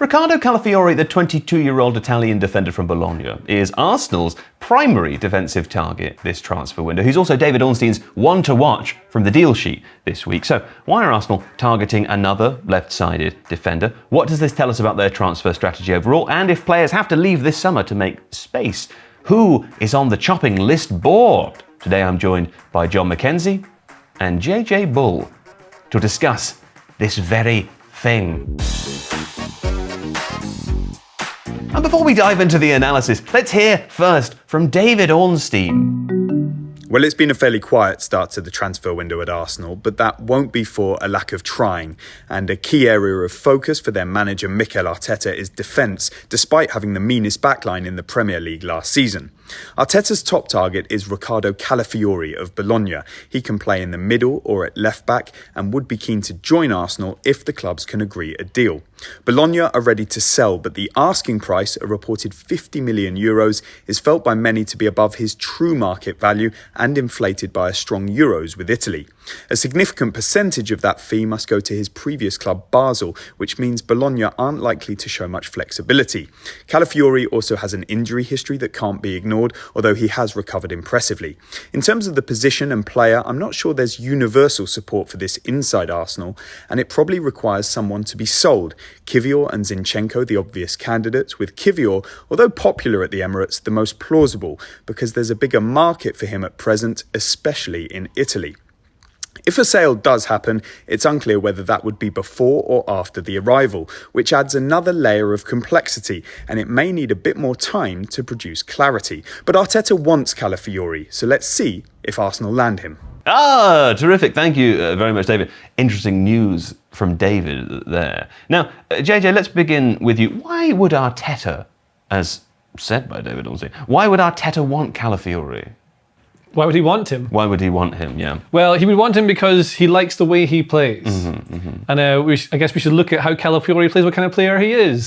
Riccardo Calafiori, the 22-year-old Italian defender from Bologna, is Arsenal's primary defensive target this transfer window. He's also David Ornstein's one to watch from the deal sheet this week. So why are Arsenal targeting another left-sided defender? What does this tell us about their transfer strategy overall? And if players have to leave this summer to make space, who is on the chopping list board? Today I'm joined by Jon Mackenzie and JJ Bull to discuss this very thing. And before we dive into the analysis, let's hear first from David Ornstein. Well, it's been a fairly quiet start to the transfer window at Arsenal, but that won't be for a lack of trying. And a key area of focus for their manager Mikel Arteta is defence, despite having the meanest backline in the Premier League last season. Arteta's top target is Riccardo Calafiori of Bologna. He can play in the middle or at left back and would be keen to join Arsenal if the clubs can agree a deal. Bologna are ready to sell, but the asking price, a reported €50 million, is felt by many to be above his true market value and inflated by a strong Euros with Italy. A significant percentage of that fee must go to his previous club Basel, which means Bologna aren't likely to show much flexibility. Calafiori also has an injury history that can't be ignored, although he has recovered impressively. In terms of the position and player, I'm not sure there's universal support for this inside Arsenal, and it probably requires someone to be sold. Kiwior and Zinchenko, the obvious candidates, with Kiwior, although popular at the Emirates, the most plausible, because there's a bigger market for him at present, especially in Italy. If a sale does happen, it's unclear whether that would be before or after the arrival, which adds another layer of complexity, and it may need a bit more time to produce clarity. But Arteta wants Calafiori, so let's see if Arsenal land him. Terrific. Thank you very much, David. Interesting news from David there. Now, JJ, let's begin with you. Why would Arteta, as said by David Ornstein, why would Arteta want Calafiori? Why would he want him? Why would he want him, yeah? Well, he would want him because he likes the way he plays. And I guess we should look at how Calafiori plays, what kind of player he is.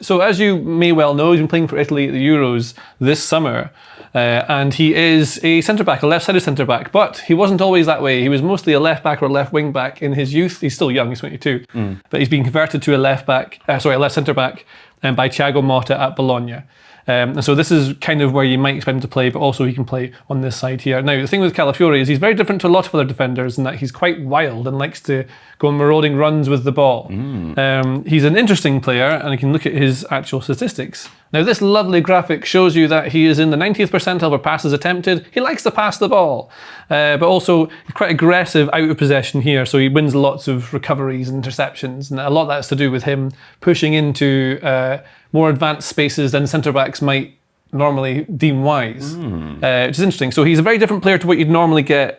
So as you may well know, he's been playing for Italy at the Euros this summer. And he is a centre-back, a left-sided centre-back. But he wasn't always that way. He was mostly a left-back or left wing-back in his youth. He's still young, he's 22. But he's been converted to a left centre-back by Thiago Motta at Bologna. And so this is kind of where you might expect him to play, but also he can play on this side here. Now, the thing with Calafiori is he's very different to a lot of other defenders in that he's quite wild and likes to go on marauding runs with the ball. He's an interesting player, and you can look at his actual statistics. Now, this lovely graphic shows you that he is in the 90th percentile for passes attempted. He likes to pass the ball, but also he's quite aggressive out of possession here, so he wins lots of recoveries and interceptions, and a lot of that's to do with him pushing into more advanced spaces than centre-backs might normally deem wise, which is interesting. So he's a very different player to what you'd normally get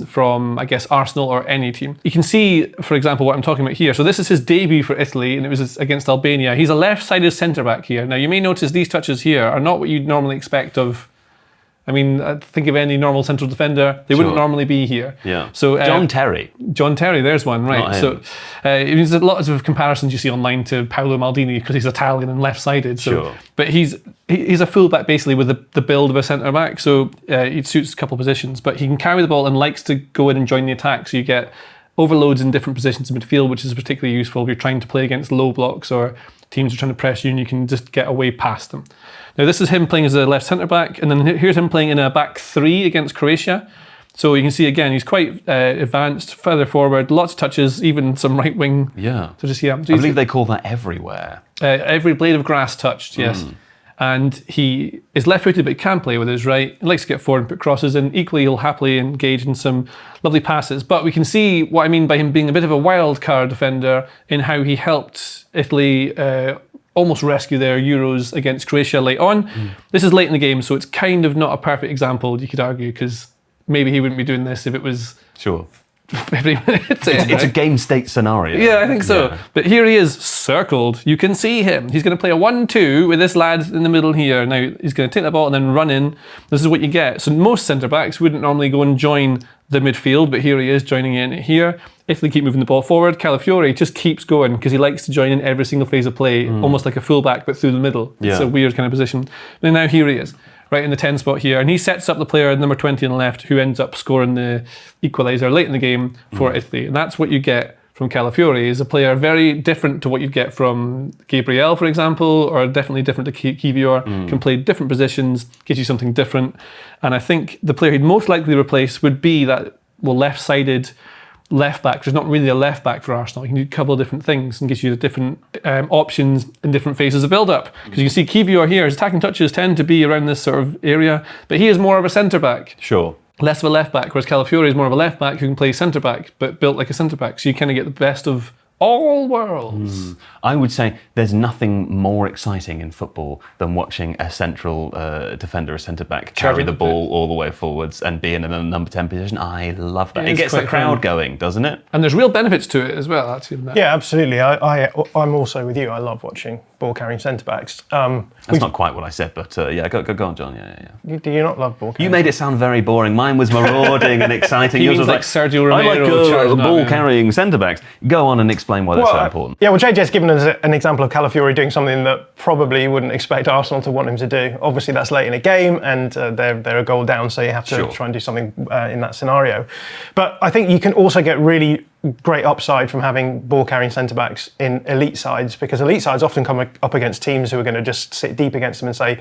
from, I guess, Arsenal or any team. You can see, for example, what I'm talking about here. So this is his debut for Italy, and it was against Albania. He's a left-sided centre-back here. Now, you may notice these touches here are not what you'd normally expect of, I mean, think of any normal central defender. They wouldn't normally be here. Yeah. So John Terry, there's one, right? So there's lots of comparisons you see online to Paolo Maldini because he's Italian and left-sided. So, but he's a fullback basically with the build of a centre back. So it suits a couple of positions, but he can carry the ball and likes to go in and join the attack. So you get overloads in different positions in midfield, which is particularly useful if you're trying to play against low blocks or teams are trying to press you and you can just get away past them. Now, this is him playing as a left centre-back, and then here's him playing in a back three against Croatia. So you can see, again, he's quite advanced, further forward, lots of touches, even some right wing. Yeah. So just, I believe they call that everywhere. Every blade of grass touched, yes. And he is left-footed, but he can play with his right. He likes to get forward and put crosses in. Equally, he'll happily engage in some lovely passes. But we can see what I mean by him being a bit of a wild card defender in how he helped Italy almost rescue their Euros against Croatia late on. This is late in the game, so it's kind of not a perfect example, you could argue, because maybe he wouldn't be doing this if it was 50 minutes in. It's a game state scenario. Yeah, I think so. Yeah. But here he is, circled. You can see him. He's going to play a 1-2 with this lad in the middle here. Now, he's going to take the ball and then run in. This is what you get. So most centre-backs wouldn't normally go and join the midfield, but here he is joining in here. If they keep moving the ball forward, Calafiori just keeps going because he likes to join in every single phase of play, almost like a fullback, but through the middle. It's a weird kind of position. And now here he is, right in the 10 spot here, and he sets up the player number 20 on the left who ends up scoring the equaliser late in the game for Italy. And that's what you get from Calafiori is a player very different to what you'd get from Gabriel, for example, or definitely different to Kivior, can play different positions, gives you something different. And I think the player he'd most likely replace would be that left-sided left back. There's not really a left back for Arsenal. He can do a couple of different things and gives you the different options in different phases of build-up. Because you can see Kivior here, his attacking touches tend to be around this sort of area, but he is more of a centre-back. Sure. Less of a left back, whereas Calafiori is more of a left back who can play centre back, but built like a centre back. So you kind of get the best of all worlds. I would say there's nothing more exciting in football than watching a central defender, a centre-back, carry the ball all the way forwards and be in a number 10 position. I love that. It gets the crowd going, doesn't it? And there's real benefits to it as well, actually. Yeah, absolutely. I'm also with you. I love watching ball-carrying centre-backs. That's not quite what I said, but yeah, go on, John. Yeah. Do you not love ball-carrying? You made it sound very boring. Mine was marauding and exciting. He Yours means was like Sergio Romero. I like ball-carrying centre-backs. Go on and explain why they're so important. Yeah, well, JJ's given us an example of Calafiori doing something that probably you wouldn't expect Arsenal to want him to do. Obviously, that's late in a game, and they're a goal down, so you have to try and do something in that scenario. But I think you can also get really great upside from having ball-carrying centre-backs in elite sides, because elite sides often come up against teams who are going to just sit deep against them and say,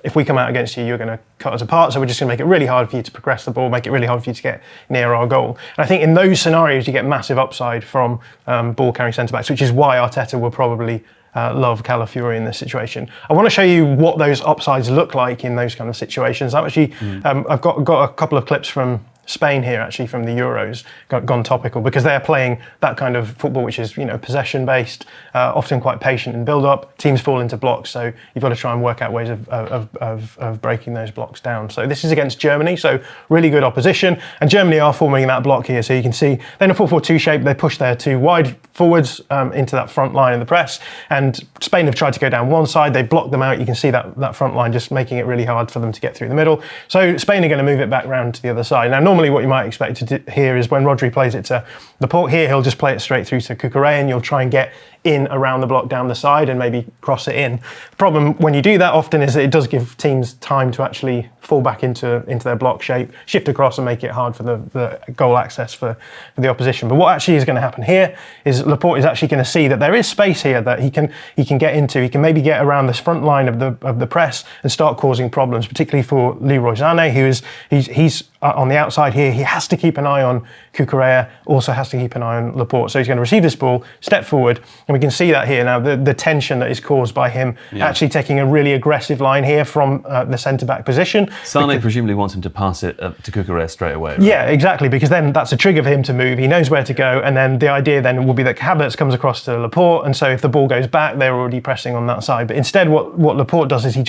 if we come out against you, you're going to cut us apart, so we're just going to make it really hard for you to progress the ball, make it really hard for you to get near our goal. And I think in those scenarios, you get massive upside from ball-carrying centre-backs, which is why Arteta will probably love Calafiori in this situation. I want to show you what those upsides look like in those kind of situations. Actually, I've got a couple of clips from Spain here, actually, from the Euros, gone topical, because they're playing that kind of football which is, possession based, often quite patient in build up. Teams fall into blocks, so you've got to try and work out ways of breaking those blocks down. So this is against Germany, so really good opposition, and Germany are forming that block here. So you can see then a 4-4-2 shape. They push their two wide forwards into that front line of the press, and Spain have tried to go down one side. They blocked them out. You can see that front line just making it really hard for them to get through the middle. So Spain are going to move it back round to the other side. Now, normally what you might expect to hear is when Rodri plays it to Laporte here, he'll just play it straight through to Cucurella, and you'll try and get in around the block down the side and maybe cross it in. The problem when you do that often is that it does give teams time to actually fall back into their block shape, shift across and make it hard for the goal access for the opposition. But what actually is going to happen here is Laporte is actually going to see that there is space here that he can get into. He can maybe get around this front line of the press and start causing problems, particularly for Leroy Sané, who is he's on the outside here. He has to keep an eye on Cucurella, also has to keep an eye on Laporte. So he's going to receive this ball, step forward, and we can see that here now, the tension that is caused by him actually taking a really aggressive line here from the centre-back position. Sané presumably wants him to pass it to Cucurella straight away. Right? Yeah, exactly, because then that's a trigger for him to move. He knows where to go, and then the idea then will be that Havertz comes across to Laporte, and so if the ball goes back, they're already pressing on that side. But instead, what Laporte does is he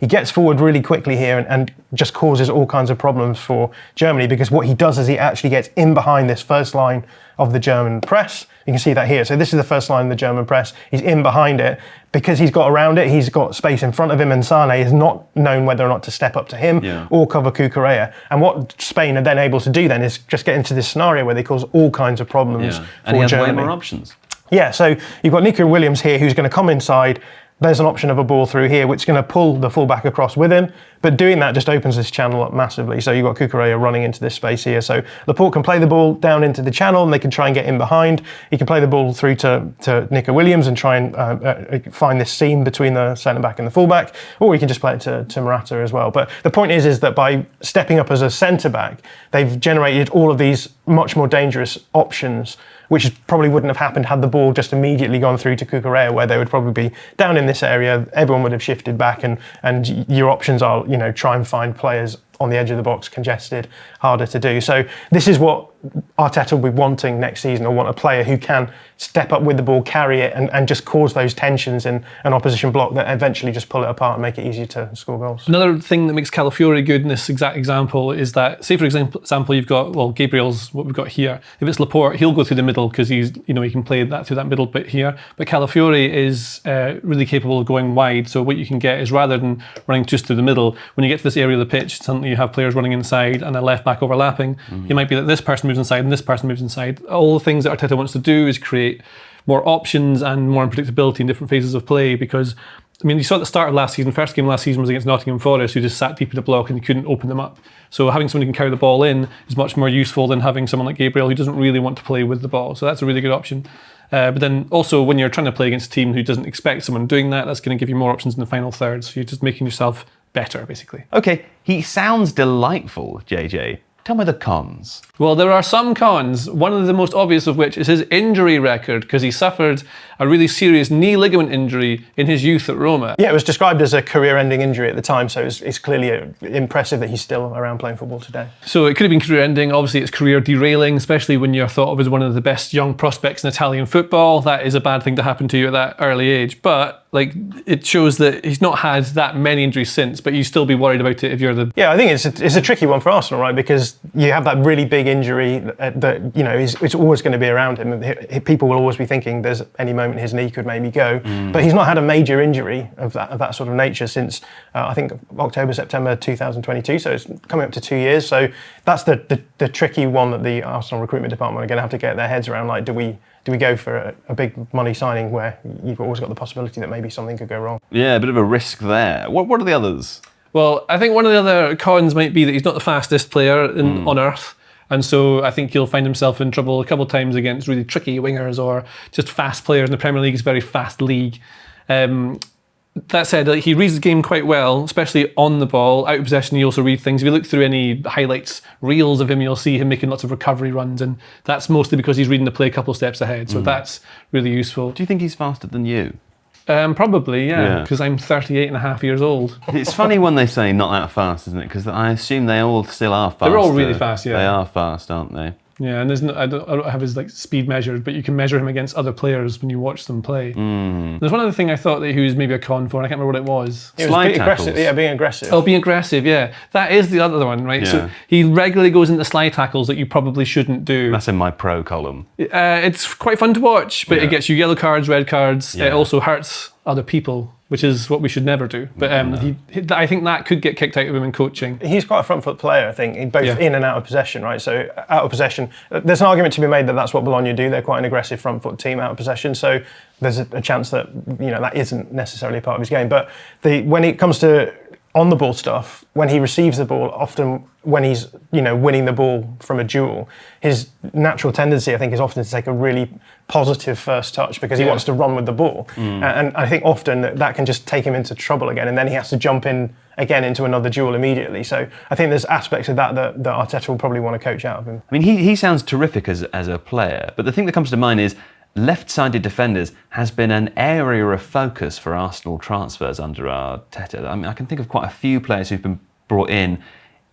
gets forward really quickly here and just causes all kinds of problems for Germany, because what he does is he actually gets in behind this first line of the German press. You can see that here. So this is the first line of the German press. He's in behind it. Because he's got around it, he's got space in front of him, and Sané is not known whether or not to step up to him or cover Cucurella. And what Spain are then able to do then is just get into this scenario where they cause all kinds of problems for and he has Germany. way more options. Yeah, so you've got Nico Williams here who's going to come inside. There's an option of a ball through here, which is going to pull the fullback across with him. But doing that just opens this channel up massively. So you've got Cucurella running into this space here. So Laporte can play the ball down into the channel, and they can try and get in behind. He can play the ball through to Nico Williams and try and find this seam between the centre-back and the fullback. Or he can just play it to Morata as well. But the point is that by stepping up as a centre-back, they've generated all of these much more dangerous options, which probably wouldn't have happened had the ball just immediately gone through to Cucurella, where they would probably be down in this area. Everyone would have shifted back, and your options are, try and find players on the edge of the box, congested, harder to do. So this is what Arteta will be wanting next season, or want a player who can step up with the ball, carry it, and just cause those tensions in an opposition block that eventually just pull it apart and make it easier to score goals. Another thing that makes Calafiori good in this exact example is that, say for example, you've got, Gabriel's what we've got here. If it's Laporte, he'll go through the middle because he can play that through that middle bit here. But Calafiori is really capable of going wide. So what you can get is, rather than running just through the middle, when you get to this area of the pitch, suddenly you have players running inside and a left back overlapping. It might be that this person moves inside and this person moves inside. All the things that Arteta wants to do is create more options and more unpredictability in different phases of play, because I mean, you saw at the start of last season, first game last season was against Nottingham Forest, who just sat deep in the block and you couldn't open them up. So having someone who can carry the ball in is much more useful than having someone like Gabriel who doesn't really want to play with the ball. So that's a really good option. But then also when you're trying to play against a team who doesn't expect someone doing that, that's going to give you more options in the final third. So you're just making yourself better, basically. Okay, he sounds delightful, JJ. Tell me the cons. Well, there are some cons, one of the most obvious of which is his injury record, because he suffered a really serious knee ligament injury in his youth at Roma. Yeah, it was described as a career-ending injury at the time, so it's clearly impressive that he's still around playing football today. So it could have been career-ending. Obviously, it's career-derailing, especially when you're thought of as one of the best young prospects in Italian football. That is a bad thing to happen to you at that early age. But it shows that he's not had that many injuries since, but you still be worried about it if you're the... Yeah, I think it's a tricky one for Arsenal, right? Because you have that really big injury that it's always going to be around him. People will always be thinking there's any moment his knee could maybe go. But he's not had a major injury of that sort of nature since, I think, October, September 2022. So it's coming up to 2 years. So that's the tricky one that the Arsenal recruitment department are going to have to get their heads around. Like, do we go for a big money signing where you've always got the possibility that maybe something could go wrong? Yeah, a bit of a risk there. What are the others? Well, I think one of the other cons might be that he's not the fastest player on earth. And so I think he'll find himself in trouble a couple of times against really tricky wingers or just fast players. In the Premier League, it's a very fast league. That said, he reads the game quite well, especially on the ball. Out of possession, he also reads things. If you look through any highlights, reels of him, you'll see him making lots of recovery runs, and that's mostly because he's reading the play a couple of steps ahead. So that's really useful. Do you think he's faster than you? Probably, yeah, because I'm 38 and a half years old. It's funny when they say not that fast, isn't it? Because I assume they all still are fast. They're all really fast, yeah. They are fast, aren't they? Yeah, and I don't have his speed measured, but you can measure him against other players when you watch them play. There's one other thing I thought that he was maybe a con for, and I can't remember what it was. Slide tackles. Being aggressive. Oh, being aggressive, yeah. That is the other one, right? Yeah. So he regularly goes into slide tackles that you probably shouldn't do. That's in my pro column. It's quite fun to watch, but it gets you yellow cards, red cards. Yeah. It also hurts other people, which is what we should never do. But I think that could get kicked out of him in coaching. He's quite a front foot player, I think, both in and out of possession, right? So out of possession, there's an argument to be made that that's what Bologna do. They're quite an aggressive front foot team out of possession. So there's a chance that that isn't necessarily part of his game. But when it comes to on the ball stuff, when he receives the ball, often when he's winning the ball from a duel, his natural tendency, I think, is often to take a really positive first touch because he wants to run with the ball. And I think often that can just take him into trouble again, and then he has to jump in again into another duel immediately. So I think there's aspects of that Arteta will probably want to coach out of him. I mean, he sounds terrific as a player, but the thing that comes to mind is left-sided defenders has been an area of focus for Arsenal transfers under Arteta. I mean, I can think of quite a few players who've been brought in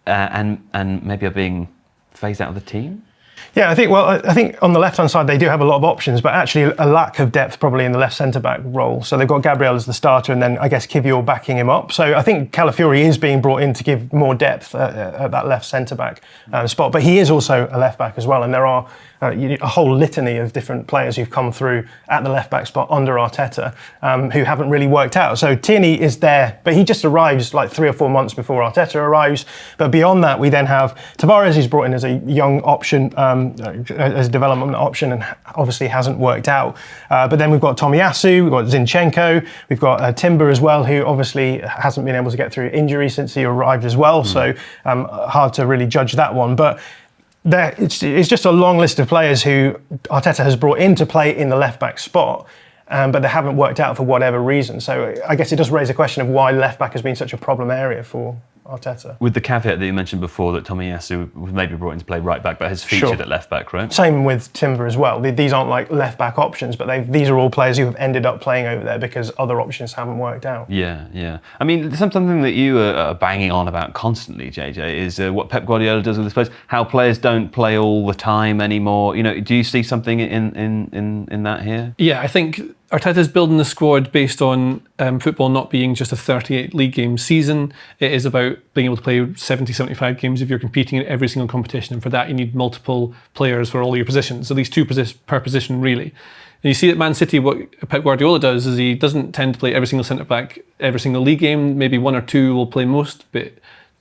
and maybe are being phased out of the team. Yeah, I think on the left-hand side they do have a lot of options, but actually a lack of depth probably in the left centre-back role. So they've got Gabriel as the starter and then I guess Kivior backing him up. So I think Calafiori is being brought in to give more depth at that left centre-back spot, but he is also a left-back as well, and there are a whole litany of different players who've come through at the left-back spot under Arteta who haven't really worked out. So Tierney is there, but he just arrives like 3 or 4 months before Arteta arrives. But beyond that, we then have Tavares, who's brought in as a young option, as a development option, and obviously hasn't worked out. But then we've got Tomiyasu, we've got Zinchenko, we've got Timber as well, who obviously hasn't been able to get through injury since he arrived as well. So hard to really judge that one. But it's just a long list of players who Arteta has brought in to play in the left-back spot, but they haven't worked out for whatever reason. So I guess it does raise a question of why left-back has been such a problem area for Arteta. With the caveat that you mentioned before that Tomiyasu was maybe brought in to play right-back, but has featured at left-back, right? Same with Timber as well. These aren't like left-back options, but these are all players who have ended up playing over there because other options haven't worked out. Yeah. I mean, something that you are banging on about constantly, JJ, is what Pep Guardiola does with his players, how players don't play all the time anymore. Do you see something in that here? Yeah, I think Arteta's building the squad based on football not being just a 38 league game season. It is about being able to play 70, 75 games if you're competing in every single competition. And for that, you need multiple players for all your positions, at least 2 per position, really. And you see at Man City, what Pep Guardiola does is he doesn't tend to play every single centre-back every single league game. Maybe 1 or 2 will play most, but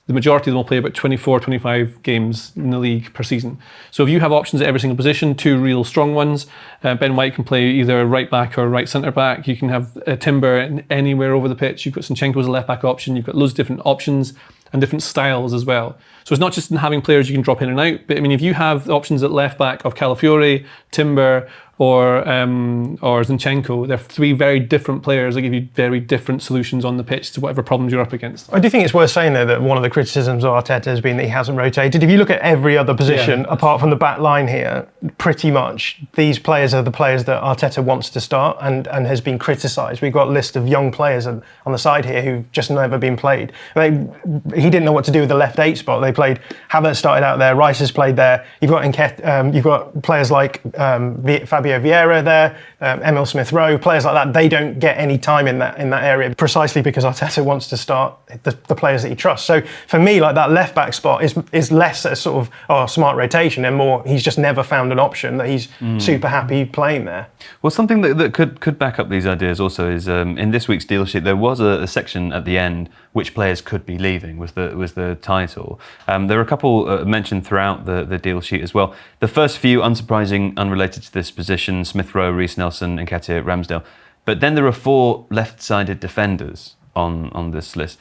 the majority of them will play about 24, 25 games in the league per season. So if you have options at every single position, 2 real strong ones, Ben White can play either right back or right centre back. You can have Timber anywhere over the pitch. You've got Zinchenko as a left back option. You've got loads of different options and different styles as well. So it's not just in having players you can drop in and out, but I mean, if you have the options at left back of Calafiori, Timber, or Zinchenko, they're 3 very different players that give you very different solutions on the pitch to whatever problems you're up against. I do think it's worth saying though that one of the criticisms of Arteta has been that he hasn't rotated. If you look at every other position apart from the back line here, pretty much these players are the players that Arteta wants to start and has been criticised. We've got a list of young players on the side here who've just never been played. He didn't know what to do with the left 8 spot. They played, Havertz started out there, Rice has played there. You've got players like Fabio Vieira there, Emil Smith-Rowe, players like that. They don't get any time in that area precisely because Arteta wants to start the players that he trusts. So for me, like that left back spot is less a sort of smart rotation and more he's just never found an option that he's super happy playing there. Well, something that could back up these ideas also is in this week's deal sheet there was a section at the end which players could be leaving was the title. There are a couple mentioned throughout the deal sheet as well. The first few, unsurprising, unrelated to this position: Smith-Rowe, Reece Nelson, Nketiah, Ramsdale. But then there are 4 left-sided defenders on this list.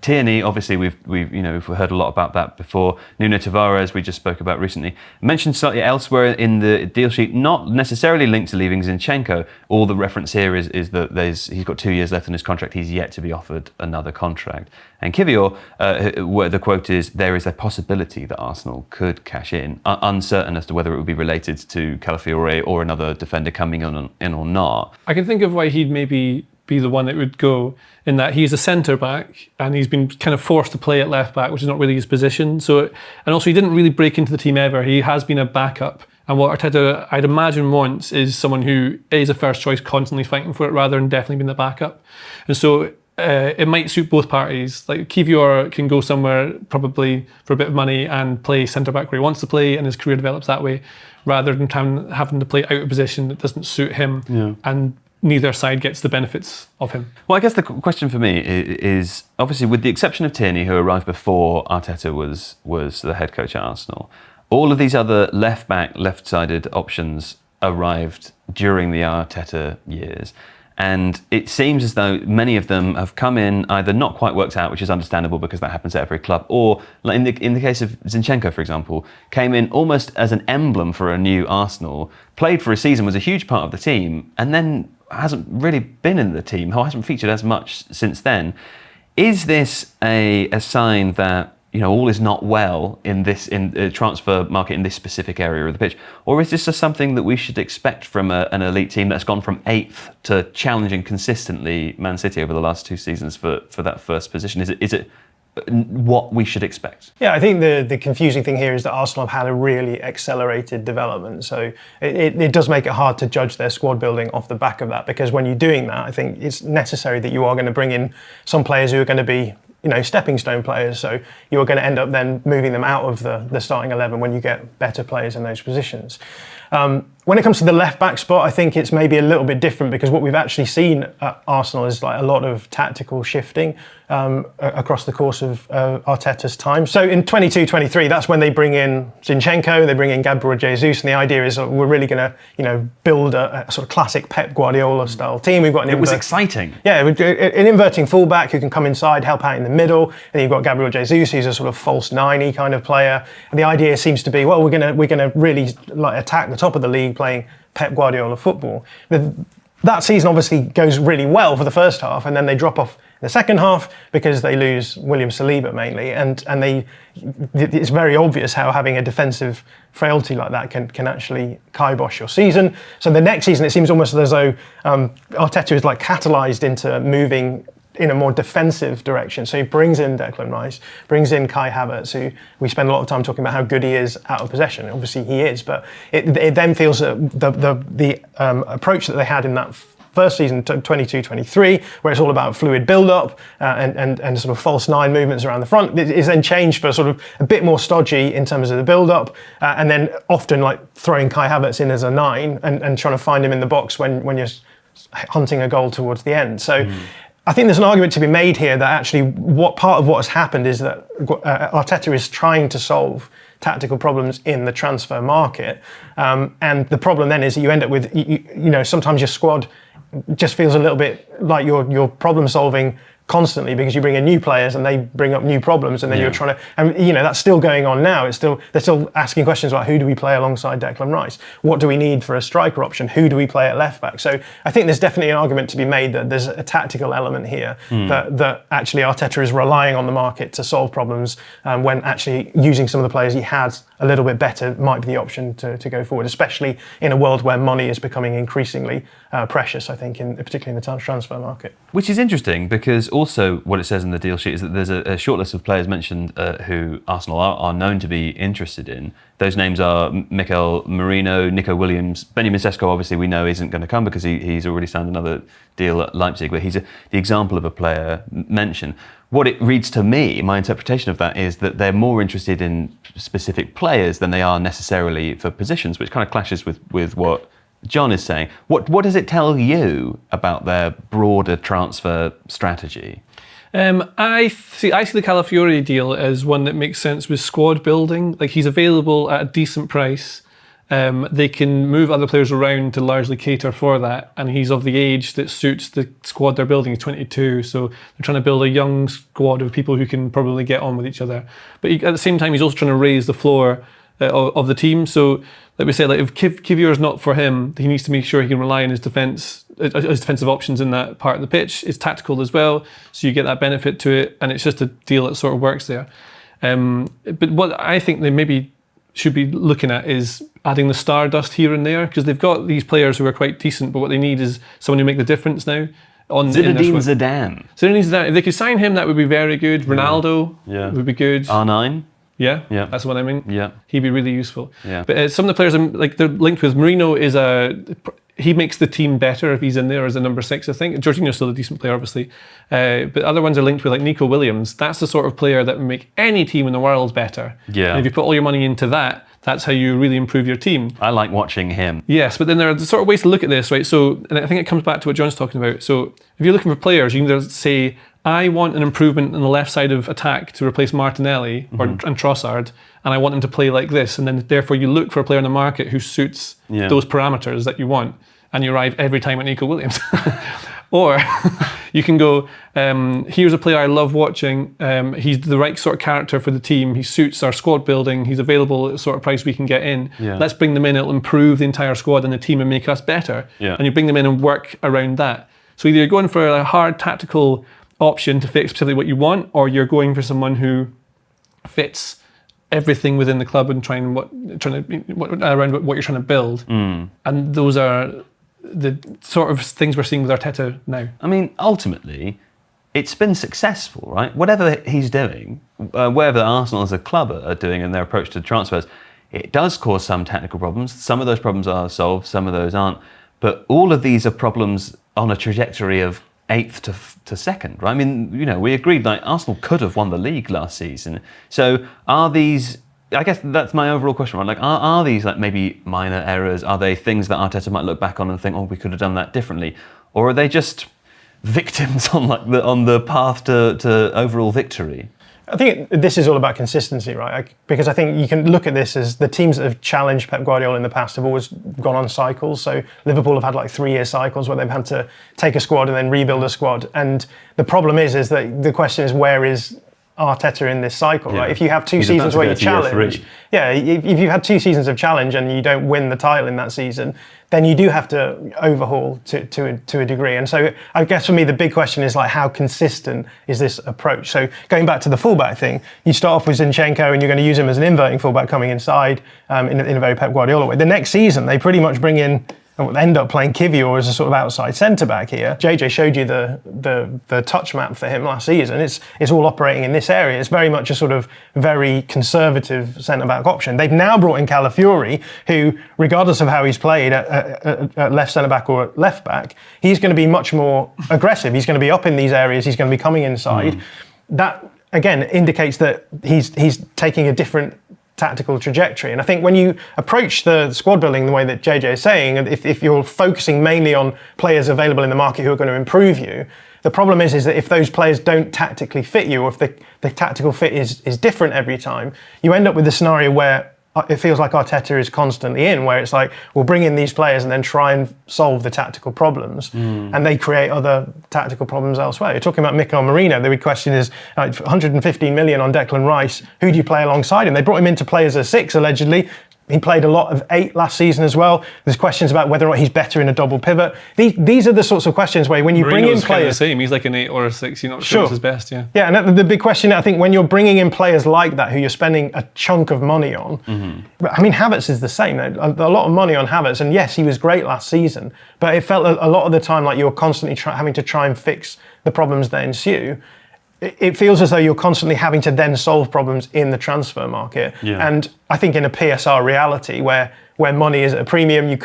Tierney, obviously, we've heard a lot about that before. Nuno Tavares, we just spoke about recently. Mentioned slightly elsewhere in the deal sheet, not necessarily linked to leaving Zinchenko. All the reference here is that he's got 2 years left on his contract. He's yet to be offered another contract. And Kivior, where the quote is, there is a possibility that Arsenal could cash in, uncertain as to whether it would be related to Calafiori or another defender coming in or not. I can think of why he'd maybe be the one that would go, in that he's a centre back and he's been kind of forced to play at left back, which is not really his position. So, and also he didn't really break into the team ever. He has been a backup. And what Arteta, I'd imagine, wants is someone who is a first choice, constantly fighting for it, rather than definitely being the backup. And so it might suit both parties. Like Kivior can go somewhere probably for a bit of money and play centre back where he wants to play, and his career develops that way, rather than having to play out of position that doesn't suit him. Yeah. And neither side gets the benefits of him. Well, I guess the question for me is obviously, with the exception of Tierney, who arrived before Arteta was the head coach at Arsenal, all of these other left-back, left-sided options arrived during the Arteta years. And it seems as though many of them have come in either not quite worked out, which is understandable because that happens at every club, or like in the case of Zinchenko, for example, came in almost as an emblem for a new Arsenal, played for a season, was a huge part of the team, and then hasn't really been in the team, hasn't featured as much since then. Is this a sign that all is not well in the transfer market in this specific area of the pitch, or is this just something that we should expect from an elite team that's gone from 8th to challenging consistently Man City over the last 2 seasons for that first position? Is it what we should expect? Yeah, I think the confusing thing here is that Arsenal have had a really accelerated development. So it does make it hard to judge their squad building off the back of that, because when you're doing that, I think it's necessary that you are going to bring in some players who are going to be stepping stone players. So you're going to end up then moving them out of the starting 11 when you get better players in those positions. When it comes to the left back spot, I think it's maybe a little bit different, because what we've actually seen at Arsenal is like a lot of tactical shifting across the course of Arteta's time. So in 22-23, that's when they bring in Zinchenko, they bring in Gabriel Jesus, and the idea is we're really going to build a sort of classic Pep Guardiola style team. We've got it was exciting. Yeah, an inverting fullback who can come inside, help out in the middle, and you've got Gabriel Jesus, who's a sort of false 9-y kind of player. And the idea seems to be, well, we're gonna really attack the top of the league playing Pep Guardiola football. That season obviously goes really well for the first half, and then they drop off in the second half because they lose William Saliba mainly, and it's very obvious how having a defensive frailty like that can actually kibosh your season. So the next season, it seems almost as though Arteta is catalysed into moving in a more defensive direction. So he brings in Declan Rice, brings in Kai Havertz, who we spend a lot of time talking about how good he is out of possession. Obviously he is, but it then feels that the approach that they had in that first season, 22-23, where it's all about fluid build-up and sort of false 9 movements around the front, is then changed for sort of a bit more stodgy in terms of the build-up, and then often throwing Kai Havertz in as a 9 and trying to find him in the box when you're hunting a goal towards the end. So I think there's an argument to be made here that actually what part of what has happened is that Arteta is trying to solve tactical problems in the transfer market, and the problem then is that you end up with sometimes your squad just feels a little bit like you're problem solving constantly because you bring in new players and they bring up new problems, and then you're trying to, and that's still going on now. They're still asking questions about who do we play alongside Declan Rice? What do we need for a striker option? Who do we play at left back? So I think there's definitely an argument to be made that there's a tactical element here that actually Arteta is relying on the market to solve problems, when actually using some of the players he has a little bit better might be the option to go forward, especially in a world where money is becoming increasingly precious, I think, particularly in the transfer market. Which is interesting because also what it says in the deal sheet is that there's a short list of players mentioned who Arsenal are known to be interested in. Those names are Mikel Merino, Nico Williams, Benjamin Sesko. Obviously we know isn't going to come because he's already signed another deal at Leipzig, but he's the example of a player mentioned. What it reads to me, my interpretation of that is that they're more interested in specific players than they are necessarily for positions, which kind of clashes with what John is saying. What does it tell you about their broader transfer strategy? I see the Calafiori deal as one that makes sense with squad building. Like, he's available at a decent price. They can move other players around to largely cater for that, and he's of the age that suits the squad they're building. He's 22, so they're trying to build a young squad of people who can probably get on with each other. But at the same time, he's also trying to raise the floor of the team. So, like we said, if Kivior is not for him, he needs to make sure he can rely on his defensive options in that part of the pitch. It's tactical as well, so you get that benefit to it, and it's just a deal that sort of works there. But what I think they maybe should be looking at is adding the stardust here and there, because they've got these players who are quite decent, but what they need is someone who make the difference now. Zinedine Zidane. If they could sign him, that would be very good. Ronaldo would be good. R9. Yeah, that's what I mean. Yeah, he'd be really useful. Yeah. But some of the players they're linked with. Merino he makes the team better if he's in there as a number 6, I think. Jorginho's still a decent player, obviously. But other ones are linked with, like Nico Williams. That's the sort of player that would make any team in the world better. Yeah. And if you put all your money into that, that's how you really improve your team. I like watching him. Yes, but then there are the sort of ways to look at this, right? So, and I think it comes back to what John's talking about. So if you're looking for players, you can either say, I want an improvement on the left side of attack to replace Martinelli and Trossard, and I want them to play like this. And then therefore you look for a player in the market who suits those parameters that you want, and you arrive every time at Nico Williams. Or you can go, here's a player I love watching. He's the right sort of character for the team. He suits our squad building. He's available at the sort of price we can get in. Yeah. Let's bring them in. It'll improve the entire squad and the team and make us better. Yeah. And you bring them in and work around that. So either you're going for a hard tactical option to fix specifically what you want, or you're going for someone who fits everything within the club and around what you're trying to build. And those are the sort of things we're seeing with Arteta now. I mean, ultimately, it's been successful, right? Whatever he's doing, whatever Arsenal as a club are doing in their approach to transfers, it does cause some technical problems. Some of those problems are solved, some of those aren't. But all of these are problems on a trajectory of 8th to 2nd, right? I mean, we agreed like Arsenal could have won the league last season. So are these, I guess that's my overall question, right? Like, are these like maybe minor errors? Are they things that Arteta might look back on and think, oh, we could have done that differently? Or are they just victims on the path to overall victory? I think this is all about consistency, right? Because I think you can look at this as the teams that have challenged Pep Guardiola in the past have always gone on cycles. So Liverpool have had like 3-year cycles where they've had to take a squad and then rebuild a squad. And the problem is that the question is, where is Arteta in this cycle, right? If you have two seasons where you challenge, if you've had 2 seasons of challenge and you don't win the title in that season, then you do have to overhaul to a degree. And so I guess for me, the big question is like, how consistent is this approach? So going back to the fullback thing, you start off with Zinchenko and you're going to use him as an inverting fullback coming inside in a very Pep Guardiola way. The next season, they pretty much bring in, end up playing Kivior as a sort of outside centre-back here. JJ showed you the touch map for him last season. It's all operating in this area. It's very much a sort of very conservative centre-back option. They've now brought in Calafiori, who, regardless of how he's played at left centre-back or at left-back, he's going to be much more aggressive. He's going to be up in these areas. He's going to be coming inside. That, again, indicates that he's taking a different tactical trajectory. And I think when you approach the squad building the way that JJ is saying, if you're focusing mainly on players available in the market who are going to improve you, the problem is that if those players don't tactically fit you, or if the tactical fit is different every time, you end up with a scenario where it feels like Arteta is constantly in, where it's like, we'll bring in these players and then try and solve the tactical problems, and they create other tactical problems elsewhere. You're talking about Mikel Merino. The big question is 115 million on Declan Rice. Who do you play alongside him? They brought him in to play as a 6, allegedly. He played a lot of 8 last season as well. There's questions about whether or not he's better in a double pivot. These are the sorts of questions where when you bring in players... kind of the same. He's like an 8 or a 6. You're not sure it's his best, yeah. Yeah, and the big question, I think, when you're bringing in players like that who you're spending a chunk of money on, I mean, Havertz is the same. A lot of money on Havertz, and yes, he was great last season, but it felt a lot of the time like you were constantly having to try and fix the problems that ensue. It feels as though you're constantly having to then solve problems in the transfer market. Yeah. And I think in a PSR reality where money is at a premium, you've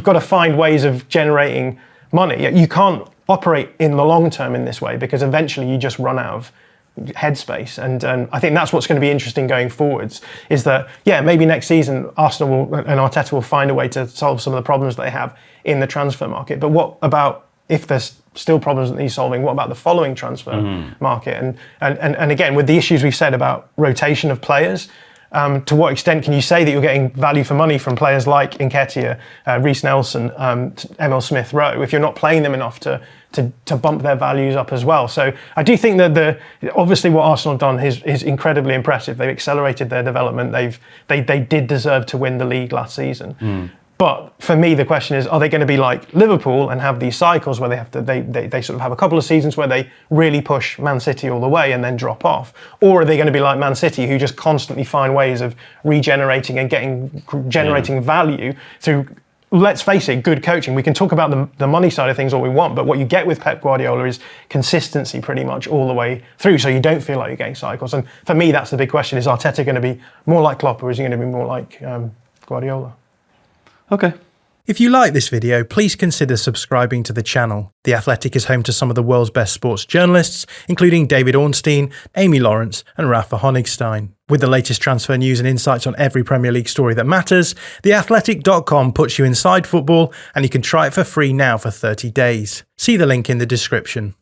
got to find ways of generating money. You can't operate in the long term in this way, because eventually you just run out of headspace. And I think that's what's going to be interesting going forwards, is that, maybe next season Arsenal and Arteta will find a way to solve some of the problems they have in the transfer market. But what about if there's still problems that he's solving? What about the following transfer market? And again, with the issues we've said about rotation of players, to what extent can you say that you're getting value for money from players like Nketiah, Reece Nelson, Emil Smith-Rowe, if you're not playing them enough to bump their values up as well? So I do think that obviously what Arsenal have done is incredibly impressive. They've accelerated their development. They did deserve to win the league last season. But for me, the question is, are they going to be like Liverpool and have these cycles where they sort of have a couple of seasons where they really push Man City all the way and then drop off? Or are they going to be like Man City, who just constantly find ways of regenerating and generating value through, let's face it, good coaching? We can talk about the money side of things all we want, but what you get with Pep Guardiola is consistency pretty much all the way through, so you don't feel like you're getting cycles. And for me, that's the big question. Is Arteta going to be more like Klopp, or is he going to be more like Guardiola? Okay. If you like this video, please consider subscribing to the channel. The Athletic is home to some of the world's best sports journalists, including David Ornstein, Amy Lawrence and Rafa Honigstein. With the latest transfer news and insights on every Premier League story that matters, theathletic.com puts you inside football, and you can try it for free now for 30 days. See the link in the description.